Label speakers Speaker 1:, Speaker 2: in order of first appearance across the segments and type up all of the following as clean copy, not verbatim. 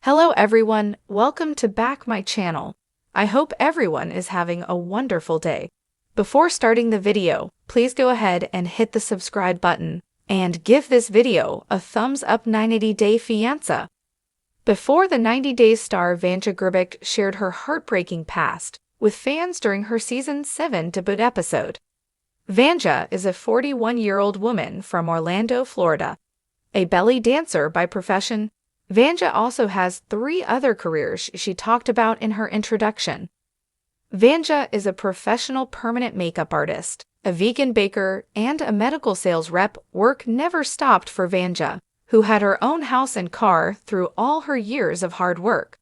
Speaker 1: Hello everyone, welcome to back my channel. I hope everyone is having a wonderful day. Before starting the video, please go ahead and hit the subscribe button and give this video a thumbs up. 90-day Fiancé. Before the 90 Days star Vanja Grbic shared her heartbreaking past with fans during her season 7 debut episode. Vanja is a 41-year-old woman from Orlando, Florida. A belly dancer by profession, Vanja also has 3 other careers she talked about in her introduction. Vanja is a professional permanent makeup artist, a vegan baker, and a medical sales rep. Work never stopped for Vanja, who had her own house and car through all her years of hard work.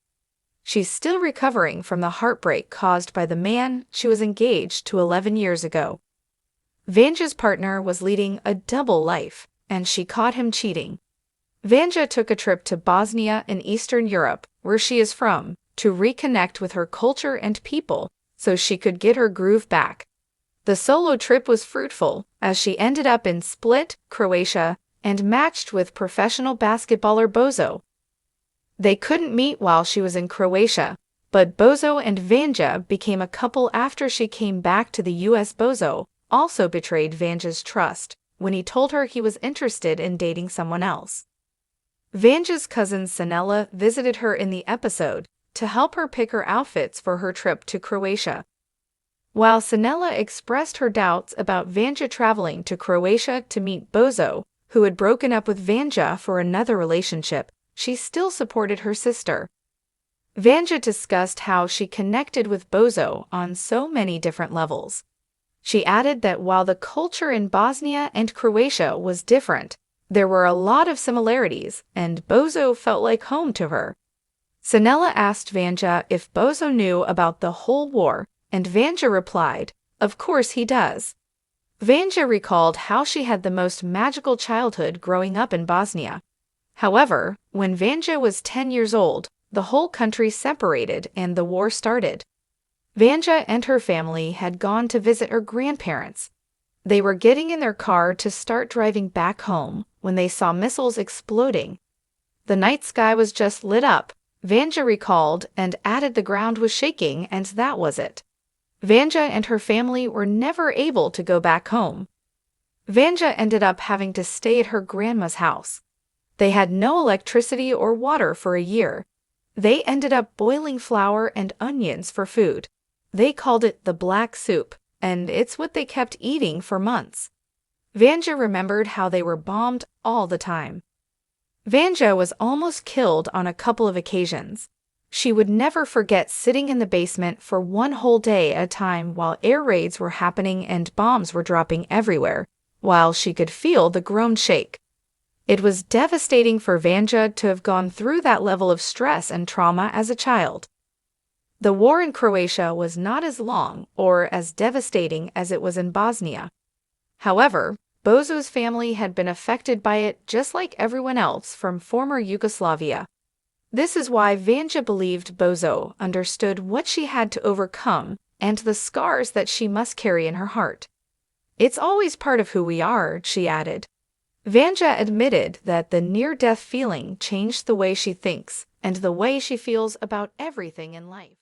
Speaker 1: She's still recovering from the heartbreak caused by the man she was engaged to 11 years ago. Vanja's partner was leading a double life, and she caught him cheating. Vanja took a trip to Bosnia in Eastern Europe, where she is from, to reconnect with her culture and people so she could get her groove back. The solo trip was fruitful, as she ended up in Split, Croatia, and matched with professional basketballer Bozo. They couldn't meet while she was in Croatia, but Bozo and Vanja became a couple after she came back to the US. Bozo also betrayed Vanja's trust when he told her he was interested in dating someone else. Vanja's cousin Sanella visited her in the episode to help her pick her outfits for her trip to Croatia. While Sanella expressed her doubts about Vanja traveling to Croatia to meet Bozo, who had broken up with Vanja for another relationship, she still supported her sister. Vanja discussed how she connected with Bozo on so many different levels. She added that while the culture in Bosnia and Croatia was different, there were a lot of similarities, and Bozo felt like home to her. Sanella asked Vanja if Bozo knew about the whole war, and Vanja replied, "Of course he does." Vanja recalled how she had the most magical childhood growing up in Bosnia. However, when Vanja was 10 years old, the whole country separated and the war started. Vanja and her family had gone to visit her grandparents. They were getting in their car to start driving back home when they saw missiles exploding. The night sky was just lit up, Vanja recalled, and added the ground was shaking, and that was it. Vanja and her family were never able to go back home. Vanja ended up having to stay at her grandma's house. They had no electricity or water for a year. They ended up boiling flour and onions for food. They called it the black soup, and it's what they kept eating for months. Vanja remembered how they were bombed all the time. Vanja was almost killed on a couple of occasions. She would never forget sitting in the basement for one whole day at a time while air raids were happening and bombs were dropping everywhere, while she could feel the ground shake. It was devastating for Vanja to have gone through that level of stress and trauma as a child. The war in Croatia was not as long or as devastating as it was in Bosnia. However, Bozo's family had been affected by it just like everyone else from former Yugoslavia. This is why Vanja believed Bozo understood what she had to overcome and the scars that she must carry in her heart. "It's always part of who we are," she added. Vanja admitted that the near-death feeling changed the way she thinks and the way she feels about everything in life.